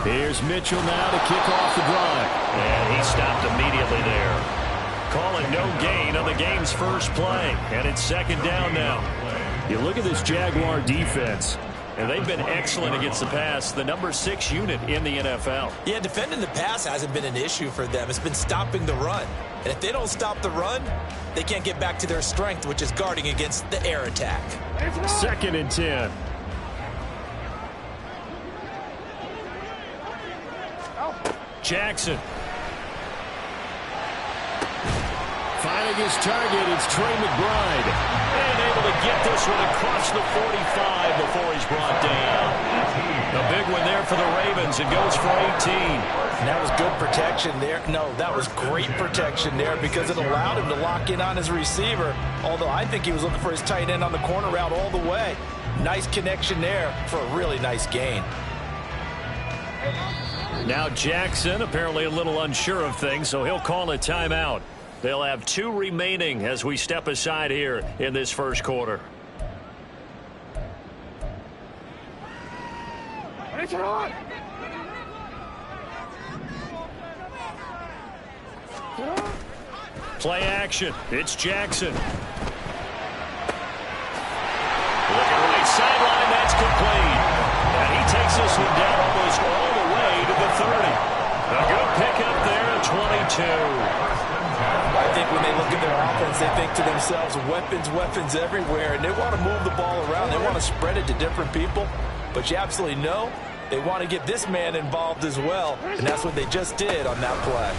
Here's Mitchell now to kick off the drive. And he stopped immediately there. Calling no gain on the game's first play. And it's second down now. You look at this Jaguar defense. And they've been excellent against the pass, the number 6 unit in the NFL. Yeah, defending the pass hasn't been an issue for them. It's been stopping the run. And if they don't stop the run, they can't get back to their strength, which is guarding against the air attack. 2nd and 10. Jackson. Finding his target, it's Trey McBride. And able to get this one across the 45 before he's brought down. A big one there for the Ravens. It goes for 18. And that was good protection there. No, that was great protection there because it allowed him to lock in on his receiver. Although I think he was looking for his tight end on the corner route all the way. Nice connection there for a really nice gain. Now Jackson apparently a little unsure of things, so he'll call a timeout. They'll have 2 remaining as we step aside here in this first quarter. Play action. It's Jackson. Looking right sideline. That's complete. And he takes this one down almost all the way to the 30. A good pickup there at 22. I think when they look at their offense, they think to themselves, weapons, weapons everywhere, and they want to move the ball around. They want to spread it to different people, but you absolutely know they want to get this man involved as well, and that's what they just did on that play.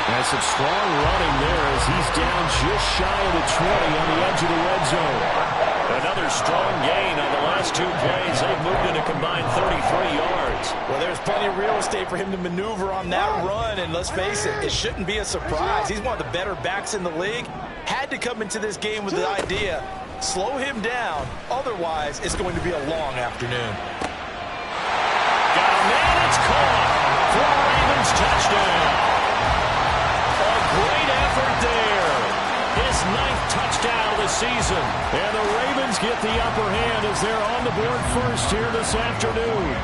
And some strong running there as he's down just shy of the 20 on the edge of the red zone. Another strong gain on the last 2 plays. They've moved in a combined 33 yards. Well, there's plenty of real estate for him to maneuver on that run, and let's face it, it shouldn't be a surprise. He's one of the better backs in the league. Had to come into this game with the idea, slow him down, otherwise it's going to be a long afternoon. Got a man, it's caught for a Ravens touchdown. A great effort there. His 9th touchdown of the season. And the Ravens get the upper hand as they're on the board first here this afternoon.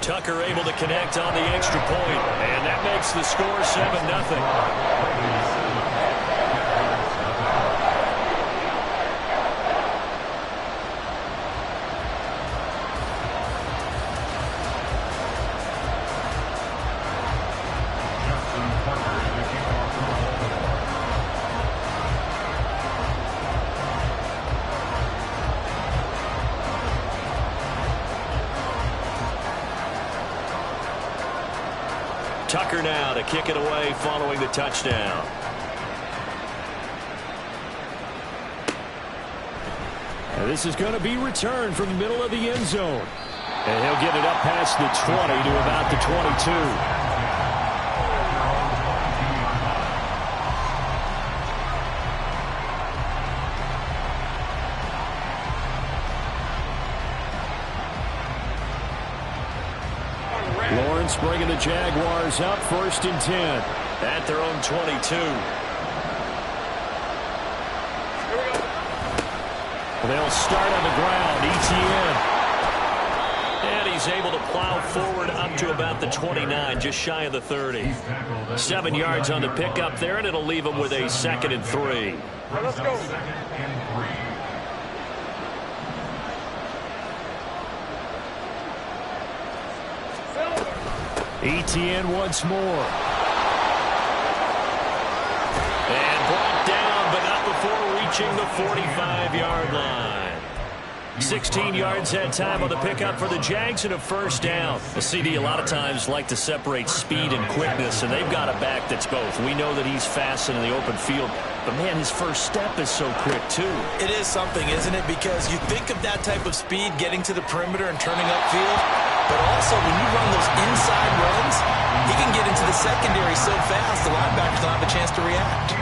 Tucker able to connect on the extra point, and that makes the score 7-0. Tucker now to kick it away following the touchdown. And this is going to be returned from the middle of the end zone. And he'll get it up past the 20 to about the 22. Lawrence bringing the Jaguars up 1st and 10. At their own 22. They'll start on the ground. ETN. And he's able to plow forward up to about the 29, just shy of the 30. 7 yards on the pickup there, and it'll leave him with a 2nd and 3. Let's go. ETN once more. And brought down, but not before reaching the 45-yard line. 16 yards that time on the pickup for the Jags and a 1st down. The CD a lot of times like to separate speed and quickness, and they've got a back that's both. We know that he's fast in the open field, but man, his first step is so quick too. It is something, isn't it? Because you think of that type of speed getting to the perimeter and turning upfield, but also when you run those inside runs, he can get into the secondary so fast the linebackers don't have a chance to react.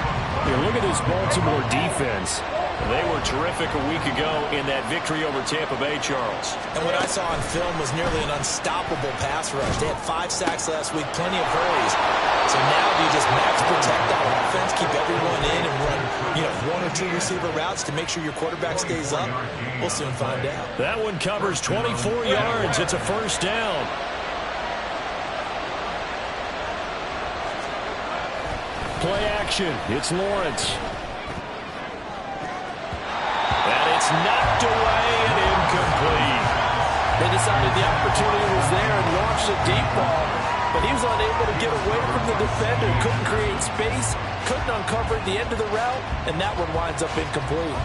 Yeah, look at this Baltimore defense. They were terrific a week ago in that victory over Tampa Bay, Charles. And what I saw on film was nearly an unstoppable pass rush. They had 5 sacks last week, plenty of hurries. So now do you just max protect that offense, keep everyone in, and run, 1 or 2 easy receiver routes to make sure your quarterback stays up? We'll soon find out. That one covers 24 yards. It's a first down. Play action. It's Lawrence. And it's knocked away and incomplete. They decided the opportunity was there and launched a deep ball, but he was unable to get away from the defender, couldn't create space, couldn't uncover the end of the route, and that one winds up incomplete.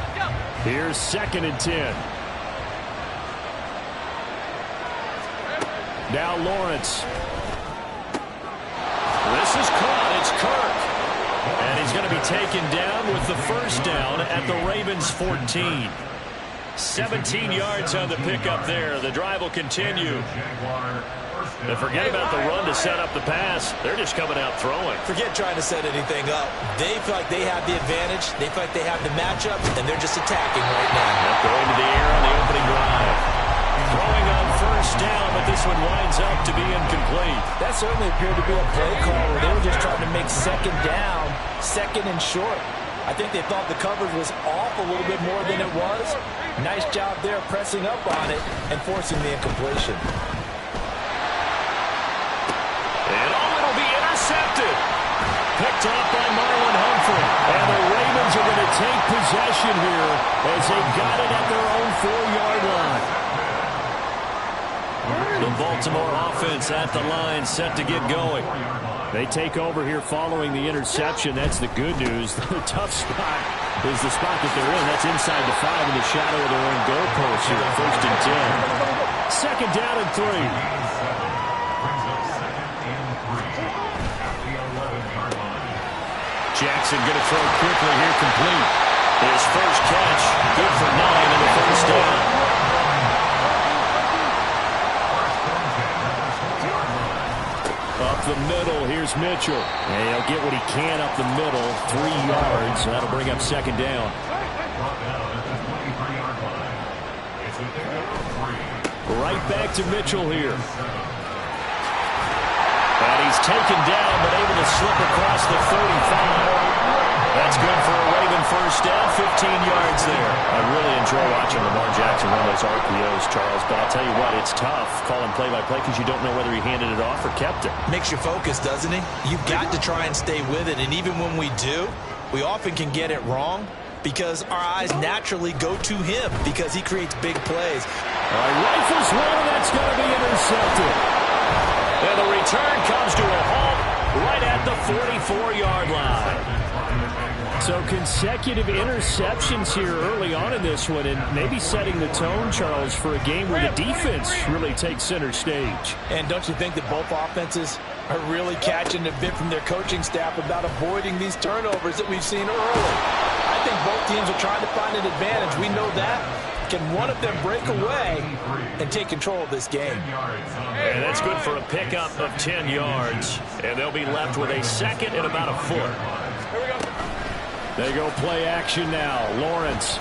Here's 2nd and 10. Now Lawrence. This is caught. It's Kirk. And he's going to be taken down with the first down at the Ravens' 14. 17 yards on the pickup there. The drive will continue. And forget about the run to set up the pass. They're just coming out throwing. Forget trying to set anything up. They feel like they have the advantage. They feel like they have the matchup, and they're just attacking right now. Going to the air on the opening drive. Throwing on first down, but this one winds up to be incomplete. That certainly appeared to be a play call where they were just trying to make second down, second and short. I think they thought the coverage was off a little bit more than it was. Nice job there pressing up on it and forcing the incompletion. And it'll be intercepted. Picked off by Marlon Humphrey. And the Ravens are going to take possession here as they got it at their own 4-yard line. The Baltimore offense at the line, set to get going. They take over here following the interception. That's the good news. The tough spot is the spot that they're in. That's inside the 5 in the shadow of their own goalpost here. 1st and 10. 2nd down and 3. Jackson going to throw quickly here, complete. His first catch, good for 9 in the first down. Up the middle, here's Mitchell. And he'll get what he can up the middle, 3 yards. That'll bring up 2nd down. Right back to Mitchell here. And he's taken down, but able to slip across the 35. That's good for a Raven first down, 15 yards there. I really enjoy watching Lamar Jackson run those RPOs, Charles, but I'll tell you what, it's tough calling play-by-play because you don't know whether he handed it off or kept it. Makes you focus, doesn't he? You've got to try and stay with it, and even when we do, we often can get it wrong because our eyes naturally go to him because he creates big plays. All right, rifles one, and that's going to be intercepted. And the return comes to a halt right at the 44-yard line. So consecutive interceptions here early on in this one, and maybe setting the tone, Charles, for a game where the defense really takes center stage. And don't you think that both offenses are really catching a bit from their coaching staff about avoiding these turnovers that we've seen early? I think both teams are trying to find an advantage. We know that. Can one of them break away and take control of this game? And that's good for a pickup of 10 yards. And they'll be left with a 2nd and about a foot. Here we go. They go play action now. Lawrence.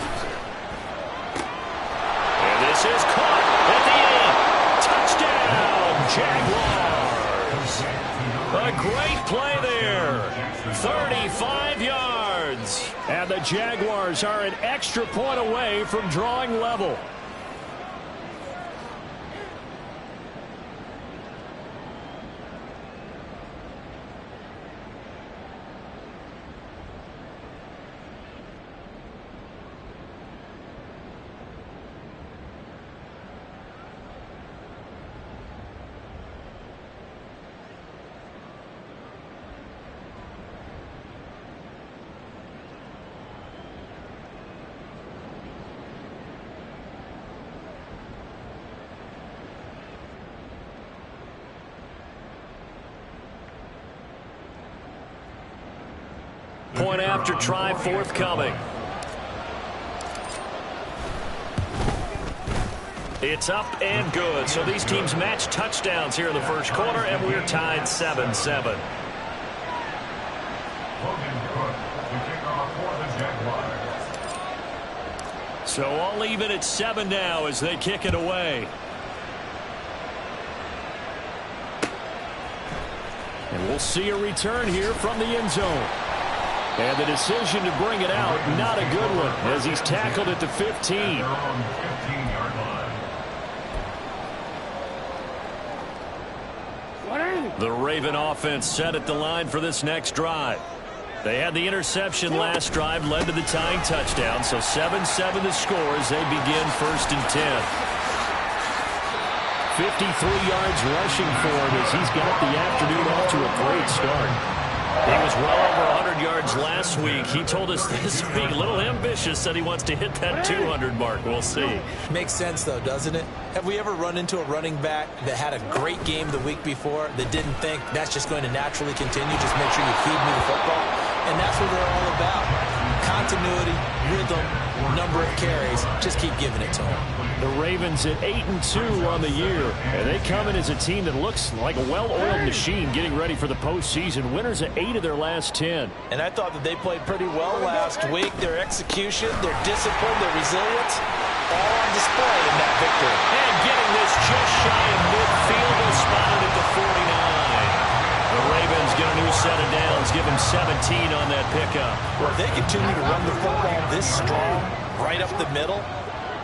And this is caught at the end. Touchdown, Jaguars. A great play there. 35 yards. And the Jaguars are an extra point away from drawing level. Point after try forthcoming. It's up and good. So these teams match touchdowns here in the first quarter, and we're tied 7-7. So all even at 7 now as they kick it away. And we'll see a return here from the end zone. And the decision to bring it out, not a good one, as he's tackled at the 15. The Raven offense set at the line for this next drive. They had the interception last drive, led to the tying touchdown, so 7-7 the score as they begin 1st and 10. 53 yards rushing for him as he's got the afternoon off to a great start. He was well over 100 yards last week. He told us this week, a little ambitious, said he wants to hit that 200 mark. We'll see. Makes sense, though, doesn't it? Have we ever run into a running back that had a great game the week before that didn't think that's just going to naturally continue? Just make sure you feed me the football. And that's what they're all about. Continuity, rhythm, number of carries. Just keep giving it to them. The Ravens at 8-2 on the year, and they come in as a team that looks like a well-oiled machine getting ready for the postseason. Winners at 8 of their last 10. And I thought that they played pretty well last week. Their execution, their discipline, their resilience, all on display in that victory. And getting this just shy of midfield, they're spotted at the 49. The Ravens get a new set of downs, give them 17 on that pickup. Well, if they continue to run the football this strong, right up the middle,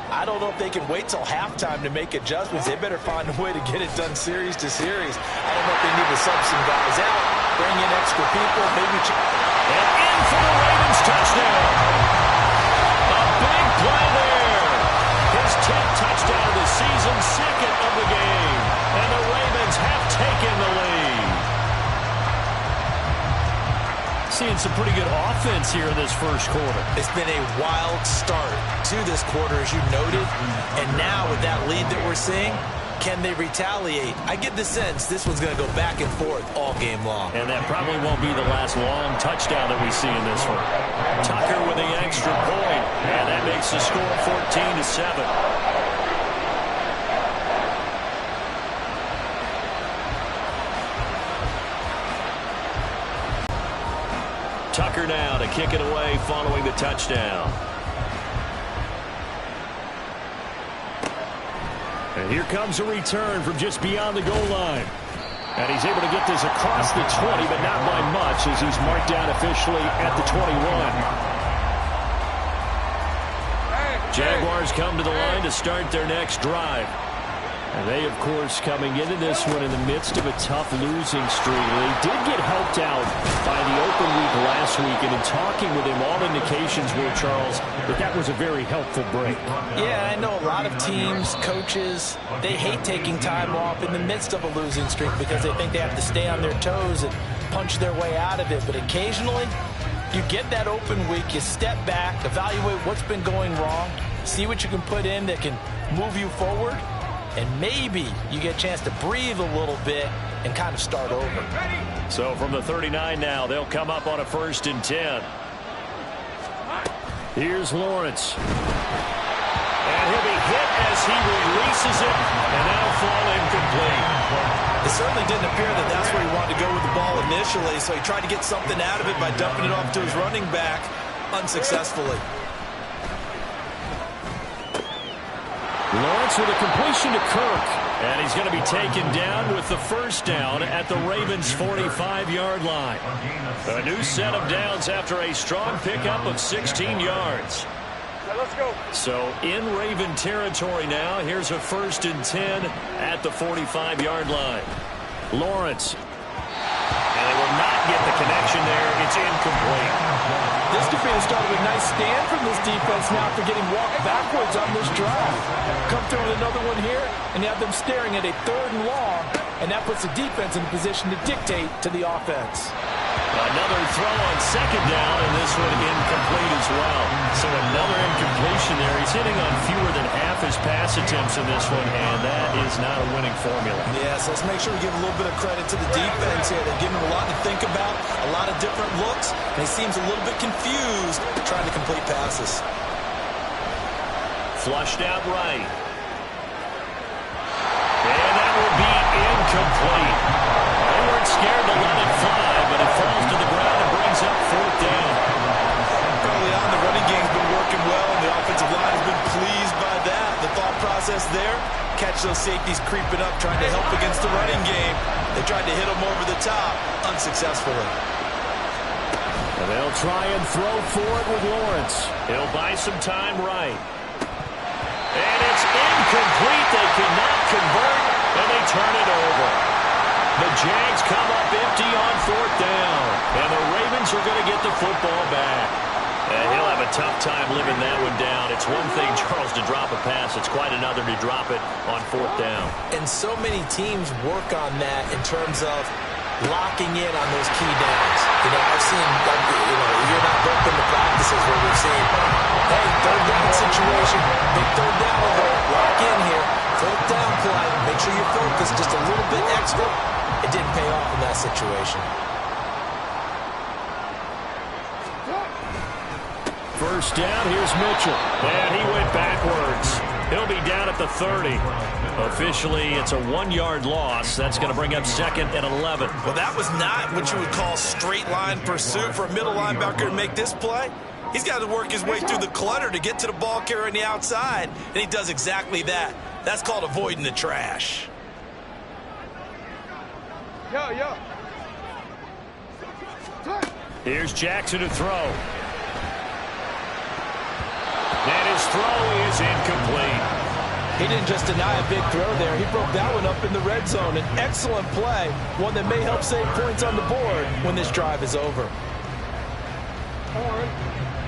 I don't know if they can wait till halftime to make adjustments. They better find a way to get it done series to series. I don't know if they need to sub some guys out, bring in extra people, maybe. And in for the Ravens touchdown. A big play there. His 10th touchdown of the season, 2nd of the game. And the Ravens have taken the lead. Seeing some pretty good offense here in this first quarter. It's been a wild start to this quarter, as you noted. And now with that lead that we're seeing, can they retaliate? I get the sense this one's going to go back and forth all game long. And that probably won't be the last long touchdown that we see in this one. Tucker with the extra point. And that makes the score 14-7. Tucker now to kick it away following the touchdown. And here comes a return from just beyond the goal line. And he's able to get this across the 20, but not by much as he's marked down officially at the 21. Jaguars come to the line to start their next drive. And they, of course, coming into this one in the midst of a tough losing streak. They did get helped out by the open week last week, and in talking with him, all indications were, Charles, that was a very helpful break. Yeah, I know a lot of teams, coaches, they hate taking time off in the midst of a losing streak because they think they have to stay on their toes and punch their way out of it. But occasionally, you get that open week, you step back, evaluate what's been going wrong, see what you can put in that can move you forward, and maybe you get a chance to breathe a little bit and kind of start over. So from the 39 now, they'll come up on a 1st and 10. Here's Lawrence. And he'll be hit as he releases it, and that'll fall incomplete. It certainly didn't appear that that's where he wanted to go with the ball initially, so he tried to get something out of it by dumping it off to his running back unsuccessfully. Lawrence with a completion to Kirk. And he's going to be taken down with the 1st down at the Ravens' 45-yard line. A new set of downs after a strong pickup of 16 yards. Let's go. So in Raven territory now, here's a 1st and 10 at the 45-yard line. Lawrence. And they will not get the connection there. It's incomplete. This defense started with a nice stand from this defense now for getting walked backwards on this drive. Come through with another one here, and you have them staring at a 3rd and long, and that puts the defense in a position to dictate to the offense. Another throw on 2nd down, and this one incomplete as well. So another incompletion there. He's hitting on fewer than half his pass attempts in this one, and that is not a winning formula. Yes, let's make sure we give a little bit of credit to the defense here. They're giving him a lot to think about, a lot of different looks, and he seems a little bit confused trying to complete passes. Flushed out right. And that will be incomplete. They weren't scared to let it fly, but it falls to the ground and brings up 4th down. Early on, the running game's been working well, and the offensive line has been pleased by that. The thought process there, catch those safeties creeping up, trying to help against the running game. They tried to hit them over the top, unsuccessfully. And They'll try and throw for it with Lawrence. He'll buy some time right. And it's incomplete. They cannot convert, and they turn it over. The Jags come up empty on 4th down, and the Ravens are going to get the football back. And he'll have a tough time living that one down. It's one thing, Charles, to drop a pass. It's quite another to drop it on 4th down. And so many teams work on that in terms of locking in on those key downs. I've seen, you're not booked in the practices where we've seen, hey, 3rd down situation, big 3rd down alert, lock in here, 4th down play, make sure you're focused just a little bit extra. It didn't pay off in that situation. First down, here's Mitchell. And he went backwards. He'll be down at the 30. Officially, it's a 1-yard loss. That's going to bring up 2nd and 11. Well, that was not what you would call straight line pursuit for a middle linebacker to make this play. He's got to work his way through the clutter to get to the ball carrier on the outside, and he does exactly that. That's called avoiding the trash. Here's Jackson to throw. And his throw is incomplete. He didn't just deny a big throw there. He broke that one up in the red zone. An excellent play, one that may help save points on the board when this drive is over.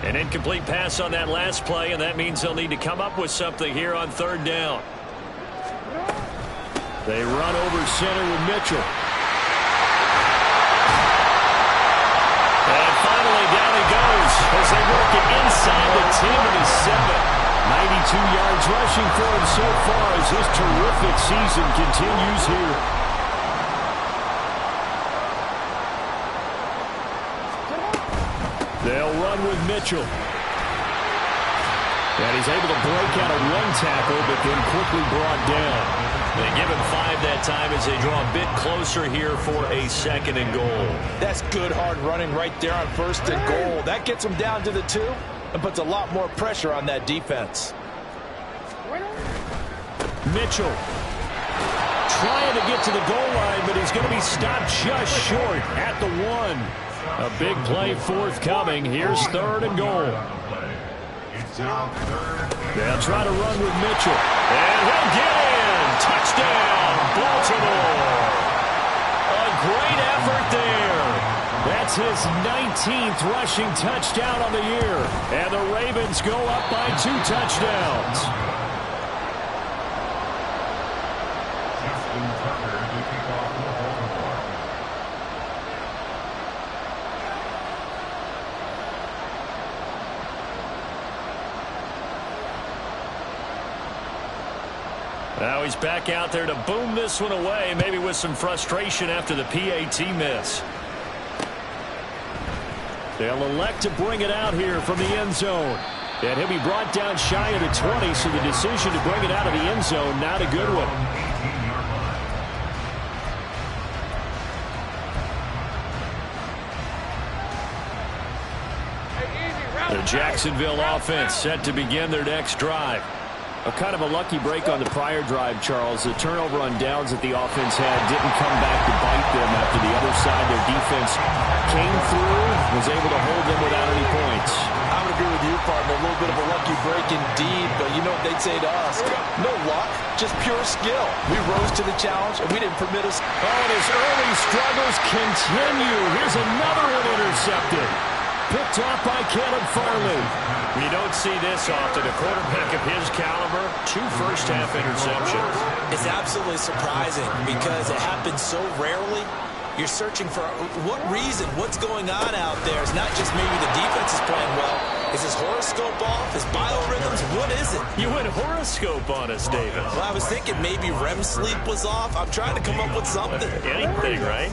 An incomplete pass on that last play, and that means they'll need to come up with something here on 3rd down. They run over center with Mitchell. And finally, down he goes as they work it inside the 10 to the 7. 92 yards rushing for him so far as his terrific season continues here. They'll run with Mitchell. And he's able to break out a run tackle, but then quickly brought down. They give him 5 that time as they draw a bit closer here for a 2nd and goal. That's good hard running right there on 1st and goal. That gets him down to the 2 and puts a lot more pressure on that defense. Mitchell trying to get to the goal line, but he's going to be stopped just short at the 1. A big play forthcoming. Here's 3rd and goal. They'll try to run with Mitchell. And he'll get in. Touchdown, Baltimore. A great effort there. That's his 19th rushing touchdown on the year. And the Ravens go up by 2 touchdowns. Now he's back out there to boom this one away, maybe with some frustration after the PAT miss. They'll elect to bring it out here from the end zone. And he'll be brought down shy of the 20, so the decision to bring it out of the end zone, not a good one. The Jacksonville offense set to begin their next drive. A kind of a lucky break on the prior drive, Charles. The turnover on downs that the offense had didn't come back to bite them after the other side. Their defense came through, was able to hold them without any points. I would agree with you, partner. A little bit of a lucky break indeed, but you know what they'd say to us? No luck, just pure skill. We rose to the challenge, and we didn't permit us. Oh, and his early struggles continue. Here's another one intercepted. Picked off by Caleb Farley. You don't see this often. A quarterback of his caliber, 2 first-half interceptions. It's absolutely surprising because it happens so rarely. You're searching for what reason, what's going on out there. It's not just maybe the defense is playing well. Is his horoscope off? His biorhythms? What is it? You went horoscope on us, David. Well, I was thinking maybe REM sleep was off. I'm trying to come up with something. Anything, right?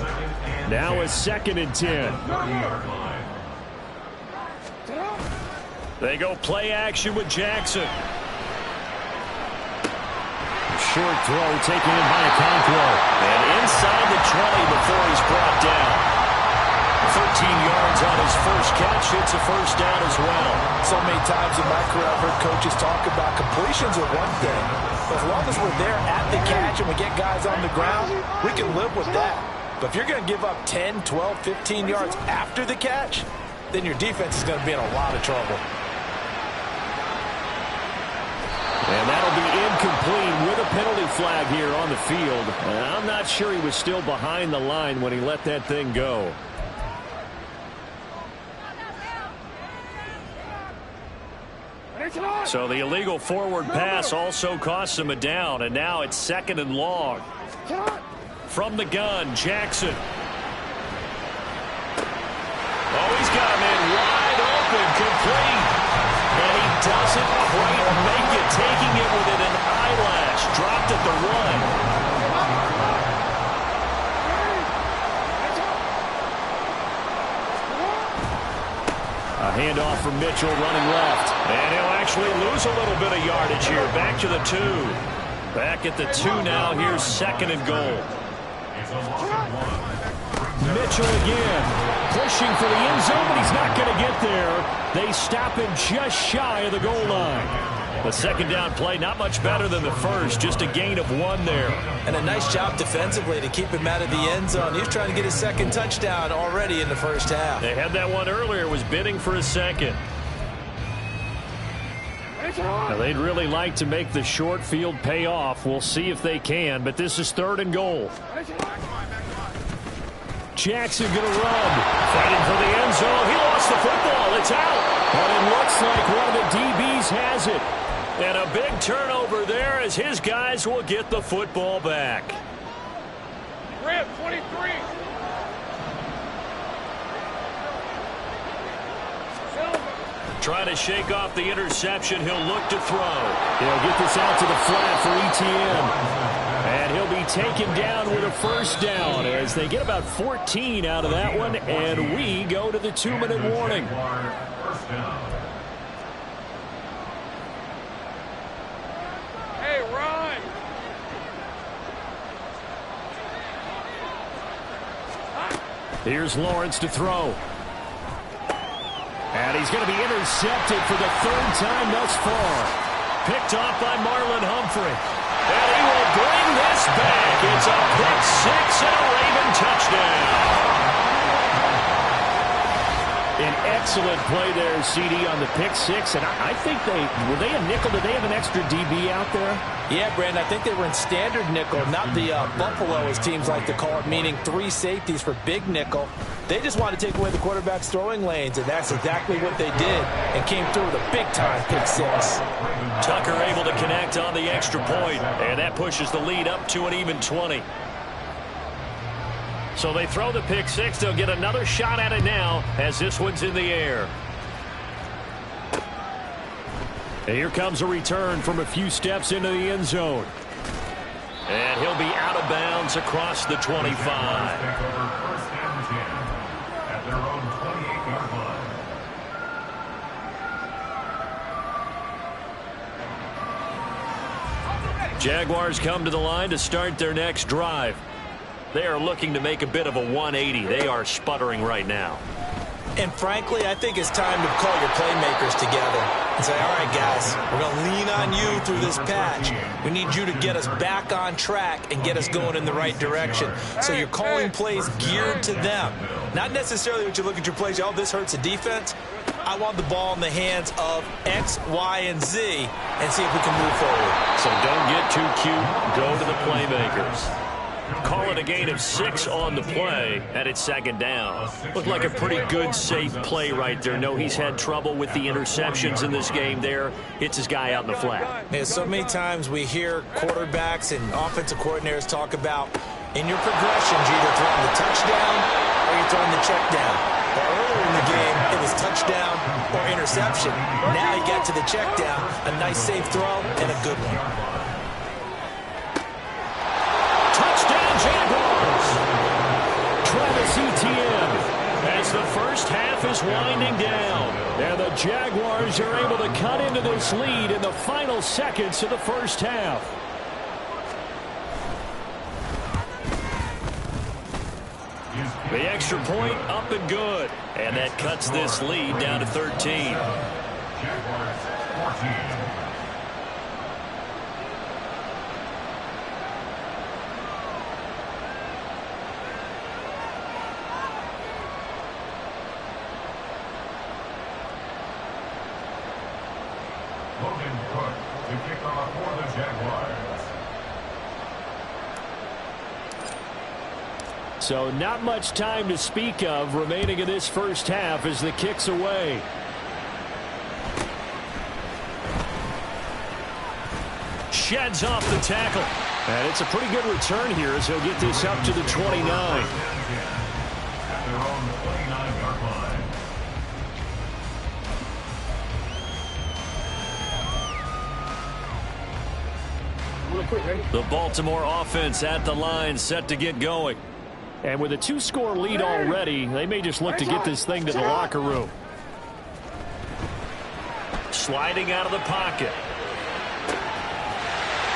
Now a 2nd and 10. They go play action with Jackson. Short throw taken in by Okonkwo. And inside the 20 before he's brought down. 13 yards on his first catch. It's a first down as well. So many times in my career I've heard coaches talk about completions are one thing. But as long as we're there at the catch and we get guys on the ground, we can live with that. But if you're going to give up 10, 12, 15 yards after the catch, then your defense is going to be in a lot of trouble. And that'll be incomplete with a penalty flag here on the field. And I'm not sure he was still behind the line when he let that thing go. So the illegal forward pass also costs him a down, and now it's 2nd and long. From the gun, Jackson. Oh, he's got him in wide open, complete. And he doesn't quite make it, taking it within an eyelash. Dropped at the 1. A handoff from Mitchell running left. And he'll actually lose a little bit of yardage here. Back to the 2. Back at the 2 now. Here's 2nd and goal. Mitchell again. Pushing for the end zone, but he's not going to get there. They stop him just shy of the goal line. The 2nd down play, not much better than the first. Just a gain of 1 there. And a nice job defensively to keep him out of the end zone. He was trying to get his 2nd touchdown already in the first half. They had that one earlier, was bidding for a 2nd. Now, they'd really like to make the short field pay off. We'll see if they can, but this is 3rd and goal. Jackson going to run. Fighting for the end zone. He lost the football. It's out. But it looks like one of the DBs has it. And a big turnover there as his guys will get the football back. Rip, 23. Trying to shake off the interception. He'll look to throw. He'll get this out to the flat for ETN. And he'll be taken down with a 1st down as they get about 14 out of that one. And we go to the 2-minute warning. Hey, run. Here's Lawrence to throw. And he's going to be intercepted for the 3rd time thus far. Picked off by Marlon Humphrey. And he will bring this back. It's a pick 6 and a Raven touchdown. An excellent play there, CD, on the pick 6. And I think were they a nickel? Did they have an extra DB out there? Yeah, Brandon, I think they were in standard nickel, not the Buffalo, as teams like to call it, meaning 3 safeties for big nickel. They just wanted to take away the quarterback's throwing lanes, and that's exactly what they did, and came through with a big-time pick 6. Tucker able to connect on the extra point, and that pushes the lead up to an even 20. So they throw the pick 6. They'll get another shot at it now as this one's in the air. And here comes a return from a few steps into the end zone. And he'll be out of bounds across the 25. Jaguars come to the line to start their next drive. They are looking to make a bit of a 180. They are sputtering right now. And frankly, I think it's time to call your playmakers together and say, all right, guys, we're going to lean on you through this patch. We need you to get us back on track and get us going in the right direction. So you're calling plays geared to them. Not necessarily what you look at your plays, oh, this hurts the defense. I want the ball in the hands of X, Y, and Z and see if we can move forward. So don't get too cute. Go to the playmakers. Call it a gain of 6 on the play, and it's 2nd down. Looked like a pretty good, safe play right there. No, he's had trouble with the interceptions in this game there. Hits his guy out in the flat. Yeah, so many times we hear quarterbacks and offensive coordinators talk about, in your progressions, you're either throwing the touchdown or you're throwing the check down. But earlier in the game, it was touchdown or interception. Now you get to the check down, a nice safe throw, and a good one. Jaguars. Travis Etienne as the first half is winding down. And the Jaguars are able to cut into this lead in the final seconds of the first half. The extra point up and good. And that cuts this lead down to 13. Jaguars 14. So not much time to speak of remaining in this first half as the kick's away. Sheds off the tackle. And it's a pretty good return here as he'll get this up to the 29. The Baltimore offense at the line, set to get going. And with a 2-score lead already, they may just look to get this thing to the locker room. Sliding out of the pocket.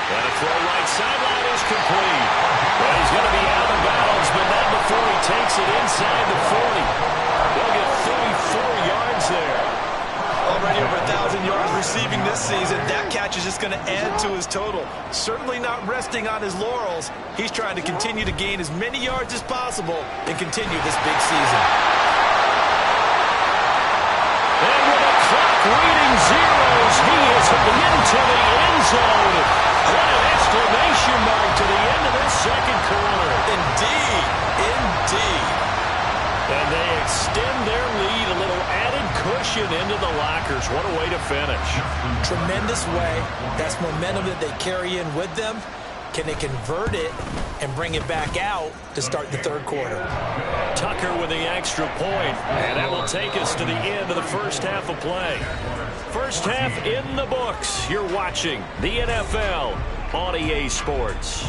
And a throw right sideline is complete. Well, he's going to be out of bounds, but not before he takes it inside the 40. They'll get 34 yards there. Already over 1,000 yards receiving this season. That catch is just going to add to his total. Certainly not resting on his laurels. He's trying to continue to gain as many yards as possible and continue this big season. And with the clock reading zeros, he is into the end zone. What an exclamation mark to the end of this second quarter. Indeed. Indeed. And they extend their lead, a little added cushion into the lockers. What a way to finish. Tremendous way. That's momentum that they carry in with them. Can they convert it and bring it back out to start the third quarter? Tucker with the extra point, and that will take us to the end of the first half of play. First half in the books. You're watching the NFL on EA Sports.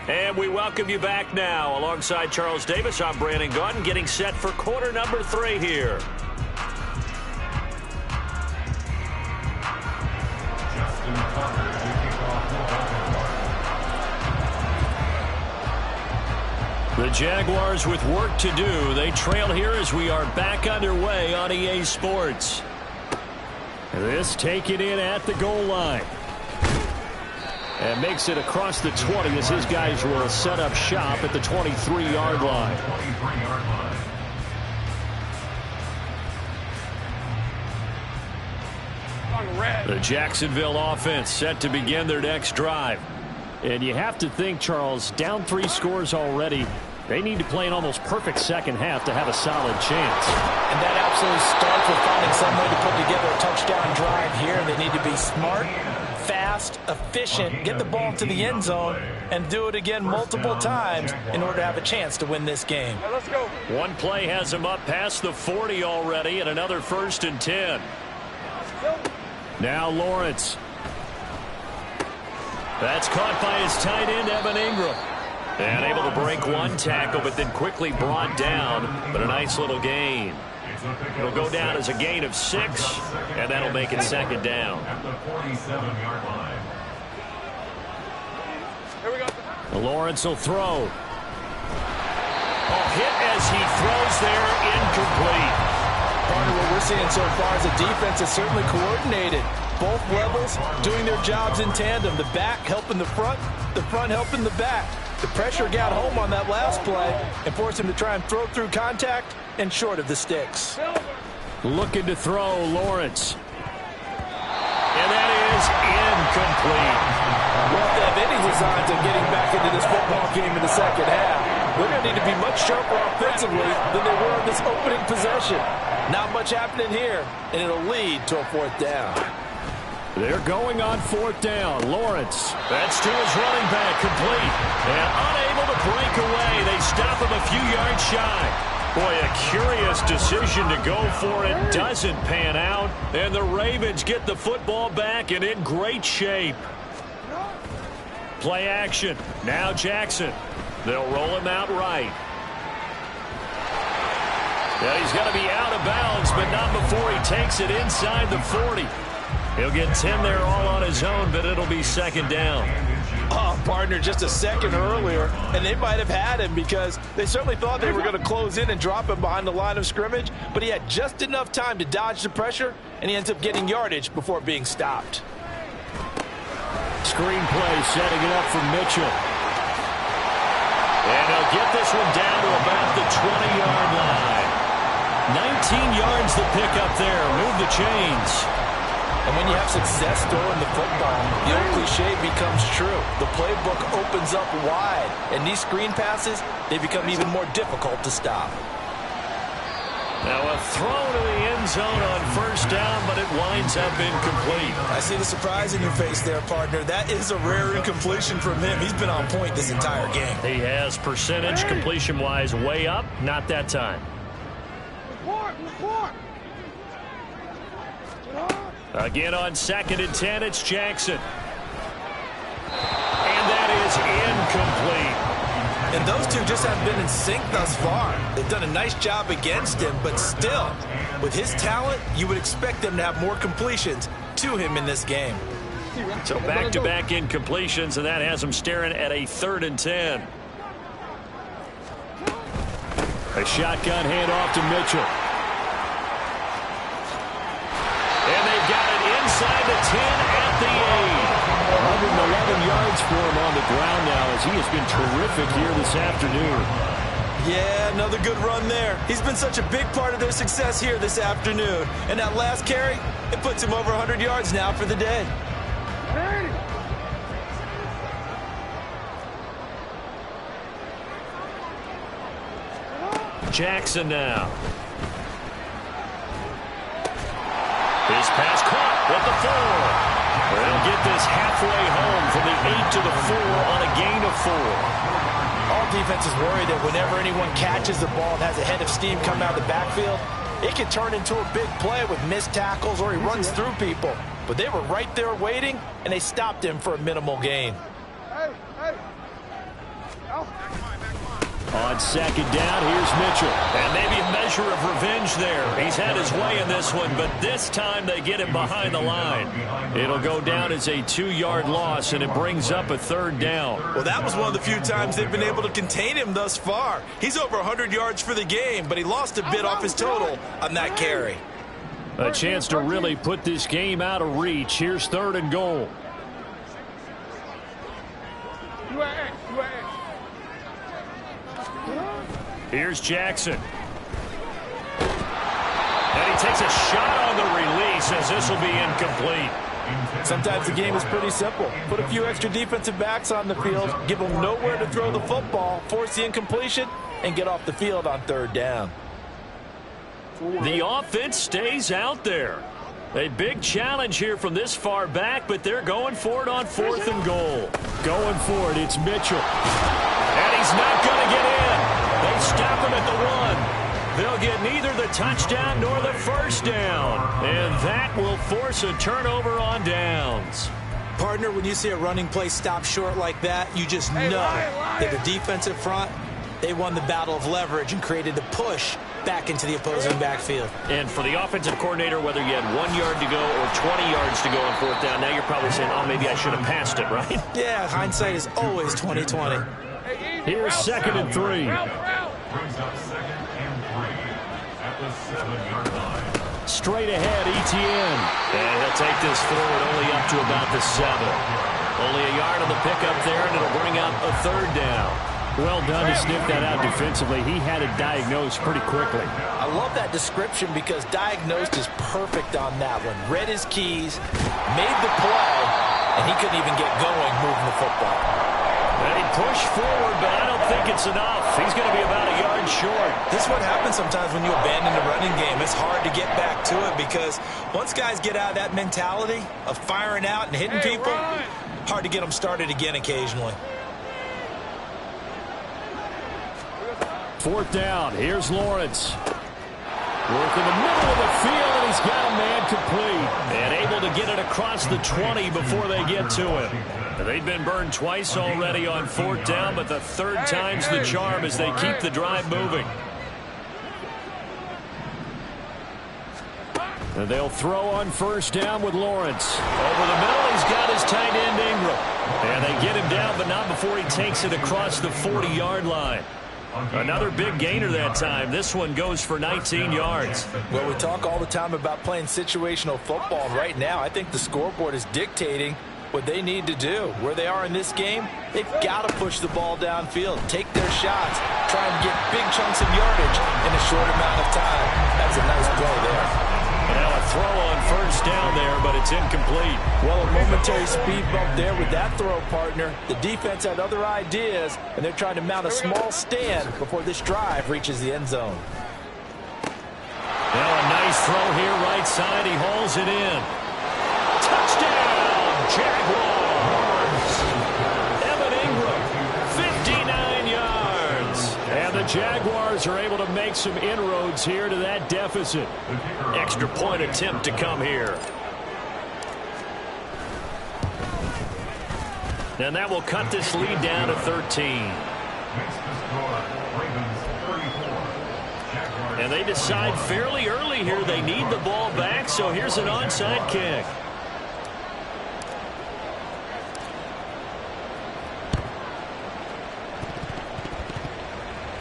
And we welcome you back now. Alongside Charles Davis, I'm Brandon Gaudin, getting set for quarter number 3 here. The Jaguars with work to do. They trail here as we are back underway on EA Sports. This taken in at the goal line. And makes it across the 20 as his guys will set up shop at the 23-yard line. The Jacksonville offense set to begin their next drive. And you have to think, Charles, down 3 scores already. They need to play an almost perfect second half to have a solid chance. And that absolutely starts with finding some way to put together a touchdown drive here. They need to be smart, fast, efficient, get the ball to the end zone, and do it again multiple times in order to have a chance to win this game. Let's go. One play has him up past the 40 already, and another 1st and 10. Now Lawrence. That's caught by his tight end, Evan Ingram. And able to break one tackle, but then quickly brought down. But a nice little gain. It'll go down as a gain of 6, and that'll make it 2nd down. Here we go. Lawrence will throw. Hit as he throws there, incomplete. Part of what we're seeing so far is the defense is certainly coordinated. Both levels doing their jobs in tandem. The back helping the front helping the back. The pressure got home on that last play and forced him to try and throw through contact and short of the sticks. Looking to throw, Lawrence. And that is incomplete. Well, if they have any designs of getting back into this football game in the second half, they're going to need to be much sharper offensively than they were in this opening possession. Not much happening here, and it'll lead to a 4th down. They're going on 4th down. Lawrence. That's to his running back, complete. And unable to break away. They stop him a few yards shy. Boy, a curious decision to go for it. Doesn't pan out. And the Ravens get the football back and in great shape. Play action. Now Jackson. They'll roll him out right. Yeah, he's going to be out of bounds, but not before he takes it inside the 40. He'll get 10 there all on his own, but it'll be second down. Oh, partner, just a second earlier, and they might have had him because they certainly thought they were going to close in and drop him behind the line of scrimmage, but he had just enough time to dodge the pressure, and he ends up getting yardage before being stopped. Screen play setting it up for Mitchell. And he'll get this one down to about the 20-yard line. 19 yards the pickup there. Move the chains. And when you have success throwing the football, the old cliche becomes true. The playbook opens up wide, and these screen passes, they become even more difficult to stop. Now a throw to the end zone on first down, but it winds up incomplete. I see the surprise in your face there, partner. That is a rare incompletion from him. He's been on point this entire game. He has percentage completion-wise way up, not that time. Again on 2nd and 10, it's Jackson. And that is incomplete. And those two just haven't been in sync thus far. They've done a nice job against him, but still, with his talent, you would expect them to have more completions to him in this game. So back-to-back incompletions, and that has him staring at a 3rd and 10. A shotgun handoff to Mitchell. And they've got it inside the 10 at the 8. 111 yards for him on the ground now as he has been terrific here this afternoon. Yeah, another good run there. He's been such a big part of their success here this afternoon. And that last carry, it puts him over 100 yards now for the day. Jackson now. His pass caught with the 4. They'll get this halfway home from the 8 to the 4 on a gain of 4. All defenses worry that whenever anyone catches the ball and has a head of steam come out of the backfield, it can turn into a big play with missed tackles or he runs through people. But they were right there waiting, and they stopped him for a minimal gain. On 2nd down, here's Mitchell. And maybe a measure of revenge there. He's had his way in this one, but this time they get him behind the line. It'll go down as a 2-yard loss, and it brings up a 3rd down. Well, that was one of the few times they've been able to contain him thus far. He's over 100 yards for the game, but he lost a bit off his total on that carry. A chance to really put this game out of reach. Here's 3rd and goal. Here's Jackson. And he takes a shot on the release as this will be incomplete. Sometimes the game is pretty simple. Put a few extra defensive backs on the field, give them nowhere to throw the football, force the incompletion, and get off the field on 3rd down. The offense stays out there. A big challenge here from this far back, but they're going for it on 4th and goal. Going for it, it's Mitchell. And he's not going to get in. They stop him at the 1. They'll get neither the touchdown nor the first down. And that will force a turnover on downs. Partner, when you see a running play stop short like that, you just know that the defensive front, they won the battle of leverage and created the push back into the opposing backfield. And for the offensive coordinator, whether you had 1 yard to go or 20 yards to go on 4th down, now you're probably saying, oh, maybe I should have passed it, right? Yeah, hindsight is always 20/20. Here's 2nd and 3. Straight ahead, Etienne. And he'll take this forward only up to about the 7. Only a yard on the pickup there, and it'll bring up a 3rd down. Well done to sniff that out defensively. He had it diagnosed pretty quickly. I love that description because diagnosed is perfect on that one. Read his keys, made the play, and he couldn't even get going moving the football. And he pushed forward, but I don't think it's enough. He's going to be about a yard short. This is what happens sometimes when you abandon the running game. It's hard to get back to it because once guys get out of that mentality of firing out and hitting people, hard to get them started again occasionally. 4th down. Here's Lawrence. Work in the middle of the field, and he's got a man complete. And able to get it across the 20 before they get to him. They've been burned twice already on 4th down, but the 3rd time's the charm as they keep the drive moving. And they'll throw on first down with Lawrence. Over the middle, he's got his tight end Ingram. And they get him down, but not before he takes it across the 40-yard line. Another big gainer that time. This one goes for 19 yards. Well, we talk all the time about playing situational football. Right now, I think the scoreboard is dictating what they need to do. Where they are in this game, they've got to push the ball downfield, take their shots, try and get big chunks of yardage in a short amount of time. That's a nice play there. Now a throw on first down there, but it's incomplete. Well, a momentary speed bump there with that throw, partner. The defense had other ideas, and they're trying to mount a small stand before this drive reaches the end zone. Now a nice throw here, right side. He hauls it in. Touchdown, Jaguars! Evan Ingram, 59 yards. And the Jaguars are able to make some inroads here to that deficit. Extra point attempt to come here. And that will cut this lead down to 13. And they decide fairly early here they need the ball back, so here's an onside kick.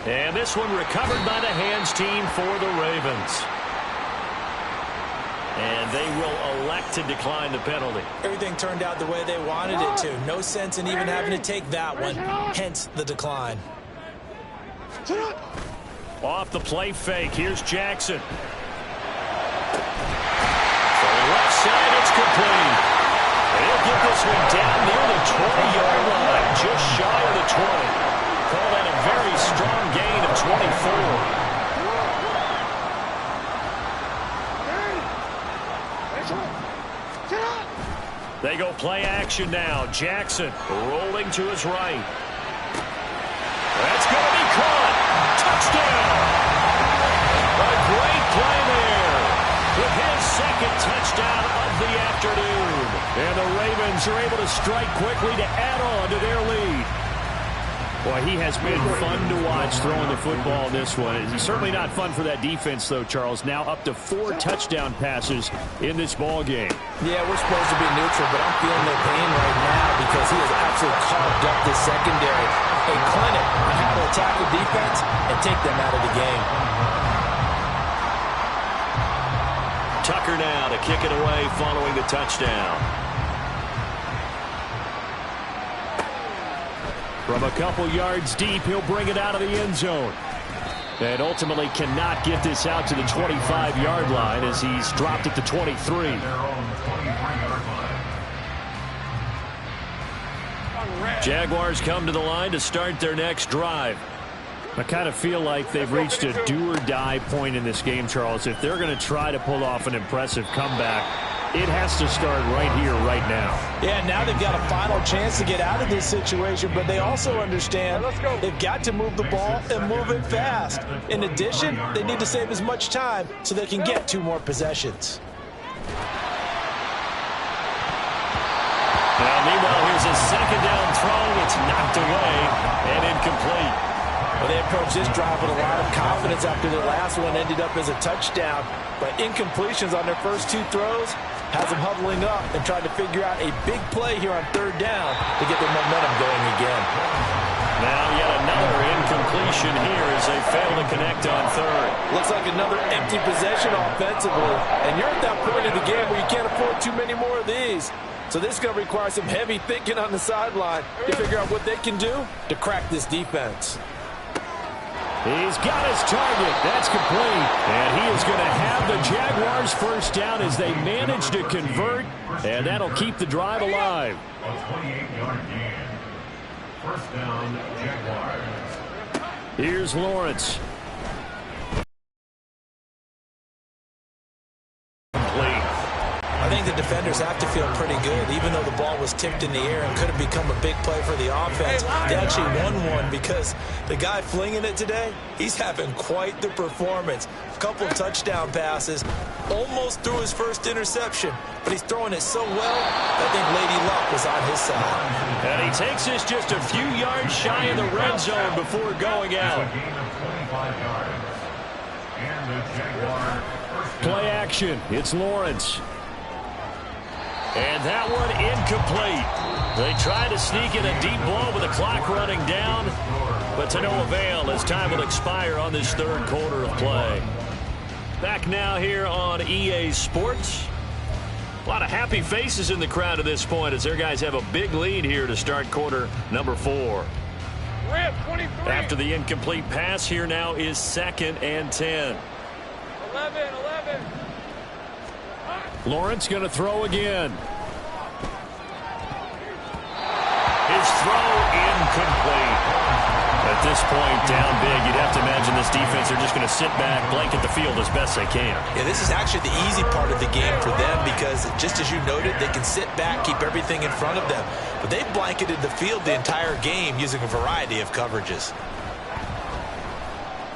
And this one recovered by the hands team for the Ravens. And they will elect to decline the penalty. Everything turned out the way they wanted it to. No sense in even having to take that one, hence the decline. Off the play fake, here's Jackson. For the left side, it's complete. They'll get this one down near the 20-yard line, just shy of the 20. Call that a very strong gain of 24. They go play action now. Jackson rolling to his right. That's going to be caught. Touchdown. A great play there. With his second touchdown of the afternoon. And the Ravens are able to strike quickly to add on to their lead. Boy, he has been fun to watch throwing the football in this one. It's certainly not fun for that defense, though, Charles. Now up to 4 touchdown passes in this ball game. Yeah, we're supposed to be neutral, but I'm feeling their pain right now because he has absolutely carved up this secondary. A clinic on how to attack the defense and take them out of the game. Tucker now to kick it away following the touchdown. From a couple yards deep, he'll bring it out of the end zone. And ultimately cannot get this out to the 25-yard line as he's dropped at the 23. Jaguars come to the line to start their next drive. I kind of feel like they've reached a do-or-die point in this game, Charles. If they're going to try to pull off an impressive comeback, it has to start right here, right now. Yeah, now they've got a final chance to get out of this situation, but they also understand they've got to move the ball and move it fast. In addition, they need to save as much time so they can get 2 more possessions. Now, meanwhile, here's a second down throw. It's knocked away and incomplete. Well, they approached this drive with a lot of confidence after their last one ended up as a touchdown. But incompletions on their first 2 throws has them huddling up and trying to figure out a big play here on 3rd down to get their momentum going again. Now yet another incompletion here as they fail to connect on 3rd. Looks like another empty possession offensively. And you're at that point in the game where you can't afford too many more of these. So this is going to require some heavy thinking on the sideline to figure out what they can do to crack this defense. He's got his target. That's complete. And he is going to have the Jaguars first down as they manage to convert. And that'll keep the drive alive. A 28-yard gain. First down, Jaguars. Here's Lawrence. I think the defenders have to feel pretty good, even though the ball was tipped in the air and could have become a big play for the offense. They actually won one because the guy flinging it today, he's having quite the performance. A couple touchdown passes, almost threw his first interception, but he's throwing it so well, I think Lady Luck was on his side. And he takes this just a few yards shy of the red zone before going out. A gain of 25 yards. And the Jaguar Play action. It's Lawrence. And that one incomplete. They try to sneak in a deep ball with the clock running down, but to no avail as time will expire on this third quarter of play. Back now here on EA Sports. A lot of happy faces in the crowd at this point as their guys have a big lead here to start quarter number 4. Rip, 23. After the incomplete pass, here now is 2nd and 10. 11. Lawrence going to throw again. His throw incomplete. At this point, down big, you'd have to imagine this defense are just going to sit back, blanket the field as best they can. Yeah, this is actually the easy part of the game for them because, just as you noted, they can sit back, keep everything in front of them. But they've blanketed the field the entire game using a variety of coverages.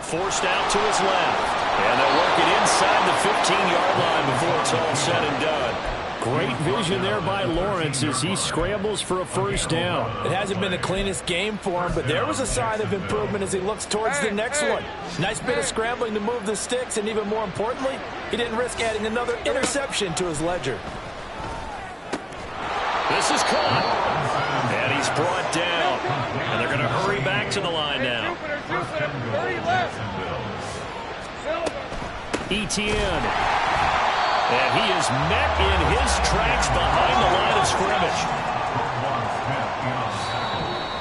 Forced out to his left. And they'll work it inside the 15-yard line before it's all said and done. Great vision there by Lawrence as he scrambles for a first down. It hasn't been the cleanest game for him, but there was a sign of improvement as he looks towards the next one. Nice bit of scrambling to move the sticks, and even more importantly, he didn't risk adding another interception to his ledger. This is caught. And he's brought down. And they're going to hurry back to the line now. 30 left. Etienne. And he is met in his tracks behind the line of scrimmage.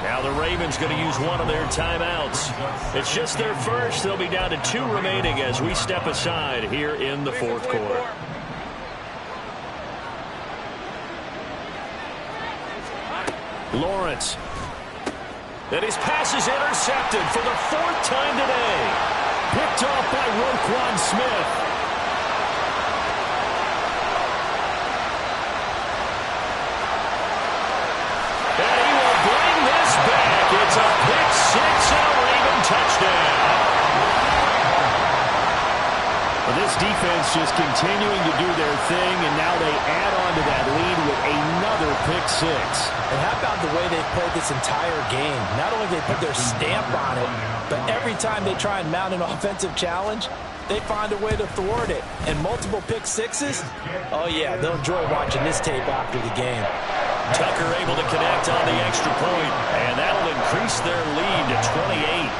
Now the Ravens going to use one of their timeouts. It's just their first. They'll be down to 2 remaining as we step aside here in the 4th quarter. Lawrence. And his pass is intercepted for the 4th time today. Picked off by Roquan Smith. And he will bring this back. It's a pick 6 and a Raven touchdown. Well, this defense just continuing to do their thing, and now they add on to that lead with another pick 6. And how about the way they've played this entire game? Not only they put their stamp on it, but every time they try and mount an offensive challenge, they find a way to thwart it. And multiple pick 6s, oh yeah, they'll enjoy watching this tape after the game. Tucker able to connect on the extra point, and that'll increase their lead to 28.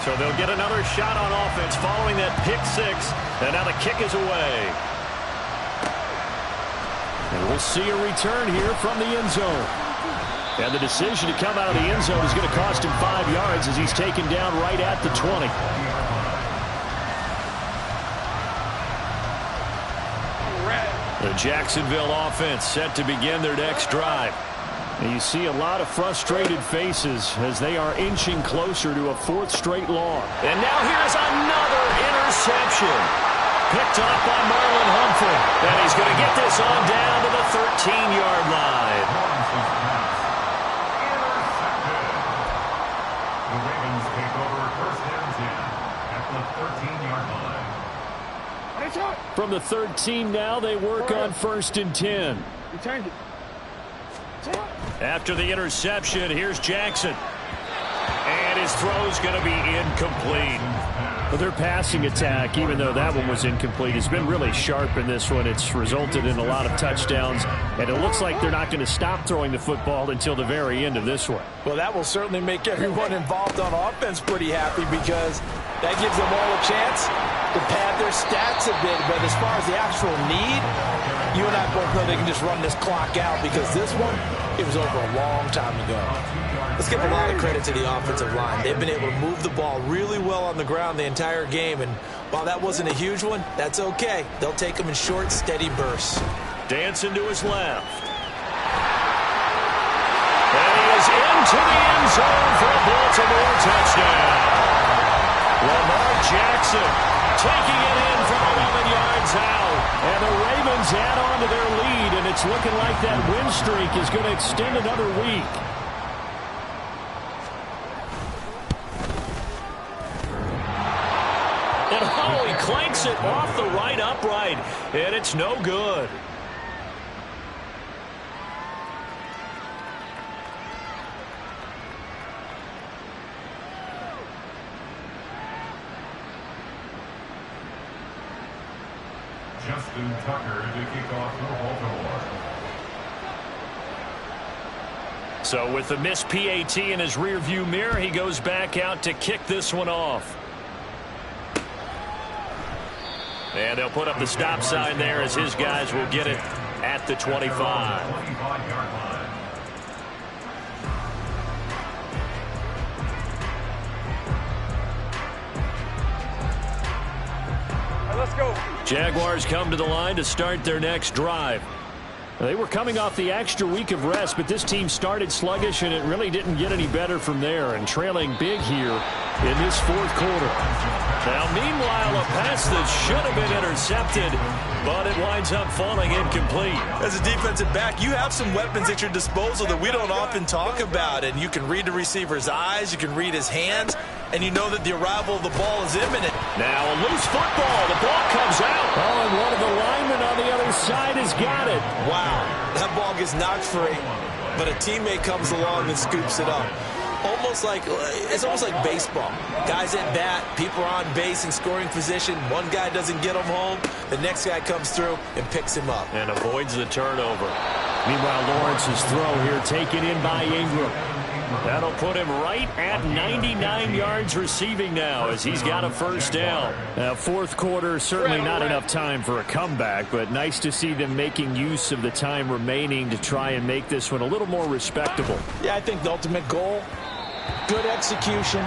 So they'll get another shot on offense following that pick 6, and now the kick is away. And we'll see a return here from the end zone. And the decision to come out of the end zone is going to cost him 5 yards as he's taken down right at the 20. The Jacksonville offense set to begin their next drive. And you see a lot of frustrated faces as they are inching closer to a 4th straight loss. And now here's another interception. Picked off by Marlon Humphrey. And he's going to get this on down to the 13-yard line. The Ravens take over 1st and 10 at the 13-yard line. From the 13 now, they work on 1st and 10. After the interception, here's Jackson. And his throw's going to be incomplete. Well, their passing attack, even though that one was incomplete, has been really sharp in this one. It's resulted in a lot of touchdowns, and it looks like they're not going to stop throwing the football until the very end of this one. Well, that will certainly make everyone involved on offense pretty happy because that gives them all a chance to pad their stats a bit. But as far as the actual need, you and I both know they can just run this clock out because this one, it was over a long time ago. Let's give a lot of credit to the offensive line. They've been able to move the ball really well on the ground the entire game, and while that wasn't a huge one, that's okay. They'll take them in short, steady bursts. Dancing to his left. And he is into the end zone for a Baltimore touchdown. Lamar Jackson taking it in from 11 yards out. And the Ravens add on to their lead, and it's looking like that win streak is going to extend another week. And oh, he clanks it off the right upright, and it's no good. Weston Tucker to kick off for Baltimore. So with the missed PAT in his rearview mirror, he goes back out to kick this one off. And they'll put up the stop sign there as his guys will get it at the 25. 25-yard line. Let's go. Jaguars come to the line to start their next drive. They were coming off the extra week of rest, but this team started sluggish, and it really didn't get any better from there, and trailing big here in this fourth quarter. Now, meanwhile, a pass that should have been intercepted, but it winds up falling incomplete. As a defensive back, you have some weapons at your disposal that we don't often talk about, and you can read the receiver's eyes, you can read his hands, and you know that the arrival of the ball is imminent. Now, a loose football. The ball comes out. Oh, and one of the linemen on the other side has got it. Wow, that ball gets knocked free, but a teammate comes along and scoops it up. It's almost like baseball. Guys at bat, people are on base in scoring position. One guy doesn't get him home. The next guy comes through and picks him up. And avoids the turnover. Meanwhile, Lawrence's throw here taken in by Ingram. That'll put him right at 99 yards receiving now as he's got a first down. Fourth quarter, certainly not enough time for a comeback, but nice to see them making use of the time remaining to try and make this one a little more respectable. Yeah, I think the ultimate goal, good execution,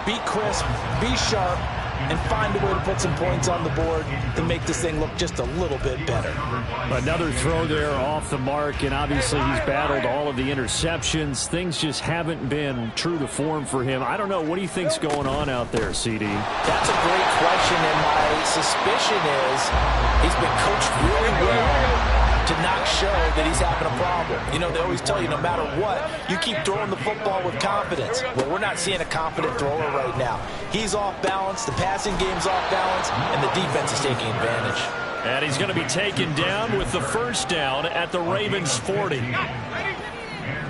be crisp, be sharp, and find a way to put some points on the board to make this thing look just a little bit better. Another throw there off the mark, and obviously he's battled all of the interceptions. Things just haven't been true to form for him. I don't know. What do you think's going on out there, CD? That's a great question, and my suspicion is he's been coached really well to not show that he's having a problem. You know, they always tell you no matter what, you keep throwing the football with confidence. Well, we're not seeing a confident thrower right now. He's off balance, the passing game's off balance, and the defense is taking advantage. And he's going to be taken down with the first down at the Ravens' 40. And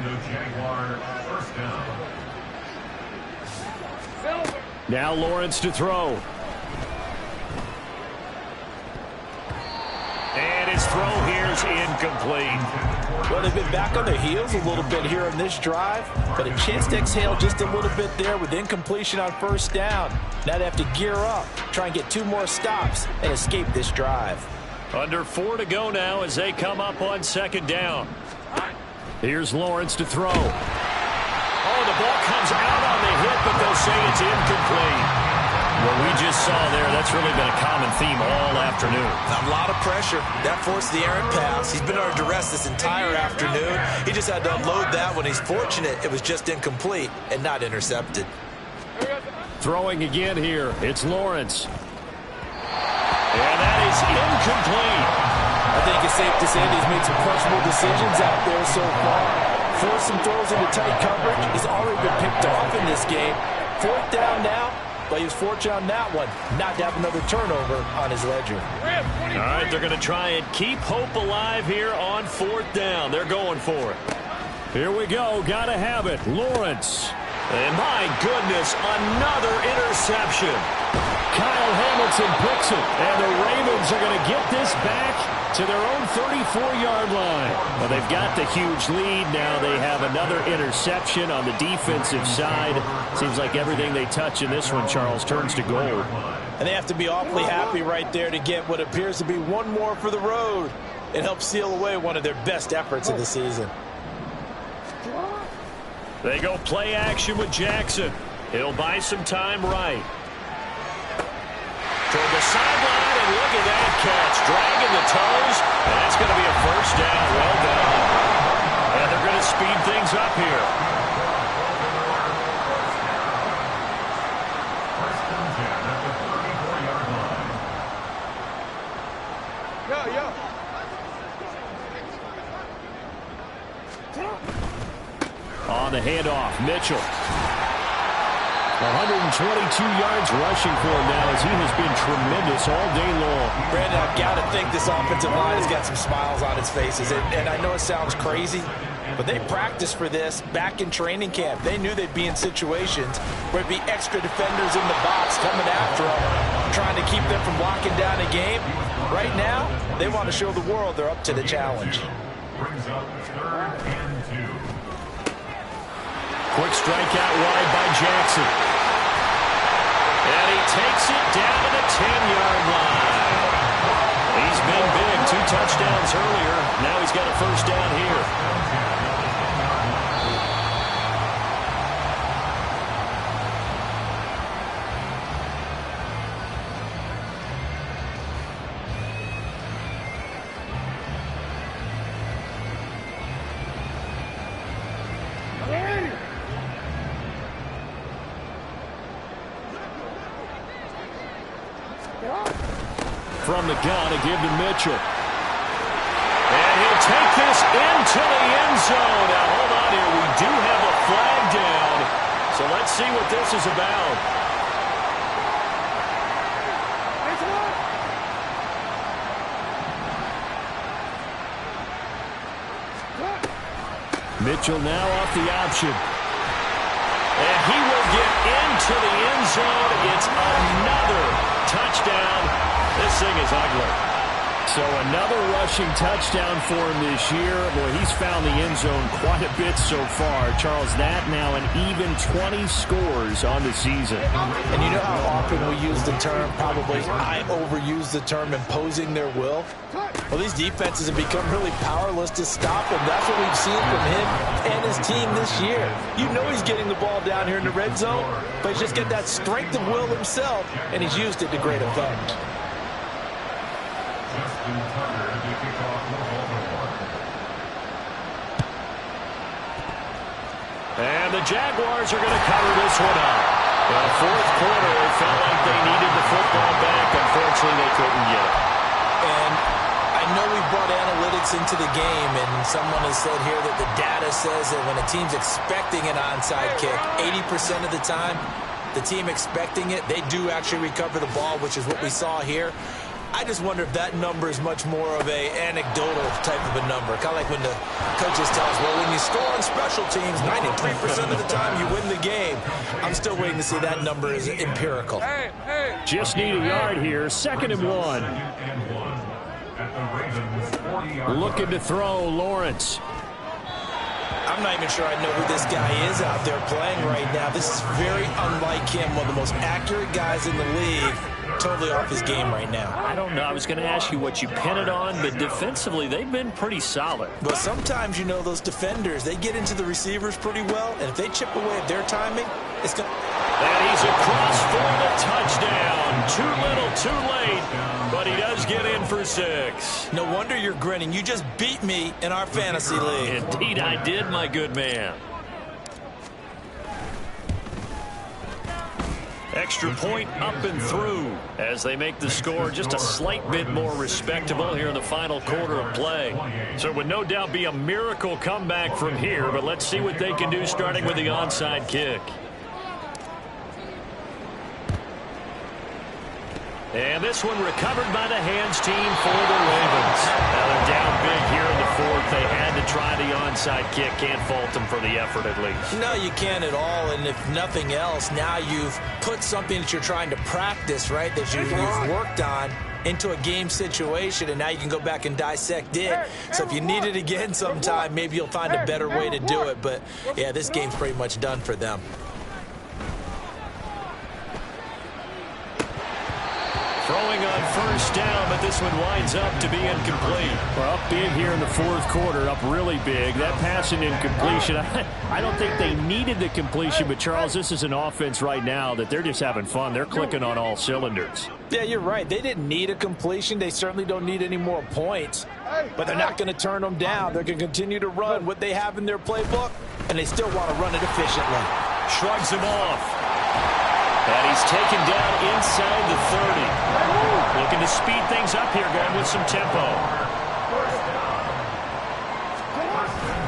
the Jaguar first down. Now Lawrence to throw. And his throw here is incomplete. Well, they've been back on their heels a little bit here in this drive, but a chance to exhale just a little bit there with incompletion on first down. Now they have to gear up, try and get 2 more stops, and escape this drive. Under 4 to go now as they come up on second down. Here's Lawrence to throw. Oh, the ball comes out on the hit, but they'll say it's incomplete. What we just saw there, that's really been a common theme all afternoon. A lot of pressure. That forced the errant pass. He's been under duress this entire afternoon. He just had to unload that when he's fortunate it was just incomplete and not intercepted. Throwing again here. It's Lawrence. And that is incomplete. I think it's safe to say that he's made some questionable decisions out there so far. Forced some throws into tight coverage. He's already been picked off in this game. Fourth down now. But he was fortunate on that one, not to have another turnover on his ledger. All right, they're going to try and keep hope alive here on fourth down. They're going for it. Here we go. Got to have it. Lawrence. And my goodness, another interception. Kyle Hamilton picks it. And the Ravens are going to get this back to their own 34-yard line. Well, they've got the huge lead. Now they have another interception on the defensive side. Seems like everything they touch in this one, Charles, turns to gold. And they have to be awfully happy right there to get what appears to be one more for the road. It helps seal away one of their best efforts of the season. They go play action with Jackson. He'll buy some time right. Toward the sideline, and look at that catch. Dragging the toes, and that's going to be a first down. Well done. And they're going to speed things up here. First and 10 at the 34-yard line. On the handoff, Mitchell. 122 yards rushing for him now as he has been tremendous all day long. Brandon, I've got to think this offensive line has got some smiles on its faces. And I know it sounds crazy, But they practiced for this back in training camp. They knew they'd be in situations where it'd be extra defenders in the box coming after them, trying to keep them from locking down a game. Right now, they want to show the world they're up to the challenge. Brings up 3rd and 2. Quick strikeout wide by Jackson. And he takes it down to the 10-yard line. He's been big. 2 touchdowns earlier. Now he's got a first down here. From the gun, a give to Mitchell. And he'll take this into the end zone. Now, hold on here. We do have a flag down. So let's see what this is about. Mitchell now off the option. And he will get into the end zone. It's another touchdown. This thing is ugly. So another rushing touchdown for him this year. Boy, he's found the end zone quite a bit so far. Charles, that now an even 20 scores on the season. And you know how often we use the term, probably I overuse the term, imposing their will? Well, these defenses have become really powerless to stop him. That's what we've seen from him and his team this year. You know he's getting the ball down here in the red zone, but he's just got that strength of will himself, and he's used it to great effect. And the Jaguars are going to cover this one up. Well, fourth quarter, it felt like they needed the football back. Unfortunately, they couldn't get it. And I know we brought analytics into the game, and someone has said here that the data says that when a team's expecting an onside kick, 80% of the time, the team expecting it, they do actually recover the ball, which is what we saw here. I just wonder if that number is much more of a anecdotal type of a number. Kind of like when the coaches tell us, well, when you score on special teams, 93% of the time you win the game. I'm still waiting to see that number is empirical. Just need a yard here. 2nd and 1. Looking to throw, Lawrence. I'm not even sure I know who this guy is out there playing right now. This is very unlike him, one of the most accurate guys in the league. Totally off his game right now. I don't know. I was going to ask you what you pin it on, but defensively, they've been pretty solid. But sometimes, you know, those defenders, they get into the receivers pretty well, and if they chip away at their timing, it's going to... And he's across for the touchdown. Too little, too late, but he does get in for 6. No wonder you're grinning. You just beat me in our fantasy league. Indeed, I did, my good man. Extra point up and through as they make the score just a slight bit more respectable here in the final quarter of play. So it would no doubt be a miracle comeback from here, but let's see what they can do starting with the onside kick. And this one recovered by the hands team for the Ravens. Now they're down big here in the 4th. They had to try the onside kick. Can't fault them for the effort at least. No, you can't at all. And if nothing else, now you've put something that you're trying to practice, right, that you've worked on into a game situation, and now you can go back and dissect it. So if you need it again sometime, maybe you'll find a better way to do it. But, yeah, this game's pretty much done for them. Throwing on first down, but this one winds up to be incomplete. Well, up big here in the 4th quarter, up really big. That passing incompletion, I don't think they needed the completion, but, Charles, this is an offense right now that they're just having fun. They're clicking on all cylinders. Yeah, you're right. They didn't need a completion. They certainly don't need any more points, but they're not going to turn them down. They're going to continue to run what they have in their playbook, and they still want to run it efficiently. Shrugs him off. And he's taken down inside the 30. Looking to speed things up here, going with some tempo.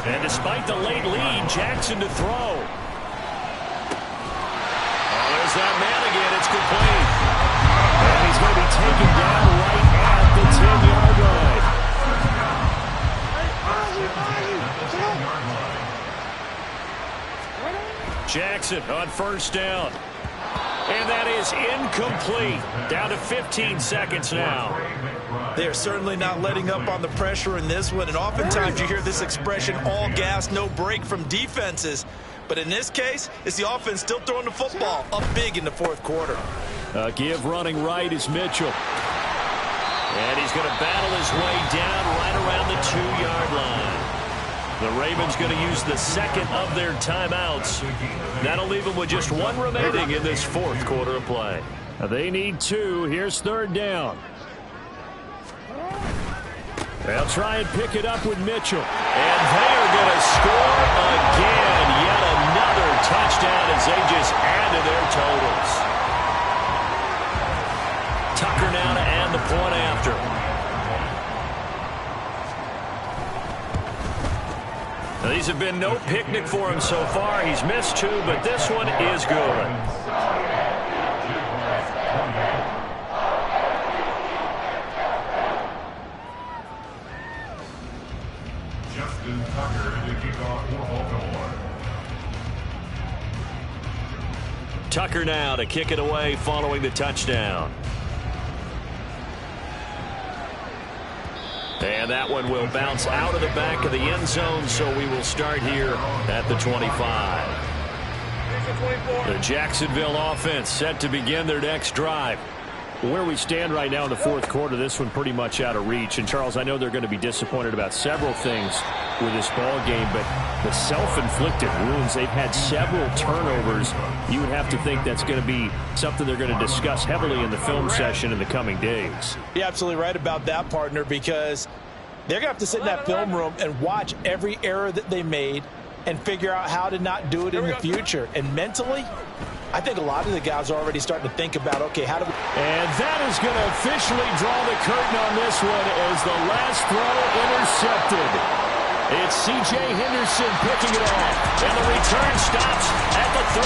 And despite the late lead, Jackson to throw. Oh, there's that man again. It's complete. And he's going to be taken down right at the 10-yard line. Jackson on first down. And that is incomplete. Down to 15 seconds now. They're certainly not letting up on the pressure in this one. And oftentimes you hear this expression, all gas, no break from defenses. But in this case, it's the offense still throwing the football up big in the fourth quarter. Give running right is Mitchell. And he's going to battle his way down right around the 2-yard line. The Ravens going to use the second of their timeouts. That'll leave them with just one remaining in this fourth quarter of play. They need 2. Here's third down. They'll try and pick it up with Mitchell. And they are going to score again. Yet another touchdown as they just add to their totals. Tucker now to add the point after. Now, these have been no picnic for him so far. He's missed 2, but this one is good. Justin Tucker to kick off for Baltimore. Tucker now to kick it away following the touchdown. And that one will bounce out of the back of the end zone, so we will start here at the 25. The Jacksonville offense set to begin their next drive. Where we stand right now in the fourth quarter, this one pretty much out of reach. And, Charles, I know they're going to be disappointed about several things with this ball game, but the self-inflicted wounds, they've had several turnovers. You would have to think that's going to be something they're going to discuss heavily in the film session in the coming days. You're absolutely right about that, partner, because they're going to have to sit in that film room and watch every error that they made and figure out how to not do it in the future. And mentally, I think a lot of the guys are already starting to think about, okay, how do we... And that is going to officially draw the curtain on this one as the last throw intercepted. It's C.J. Henderson picking it off, and the return stops at the 30.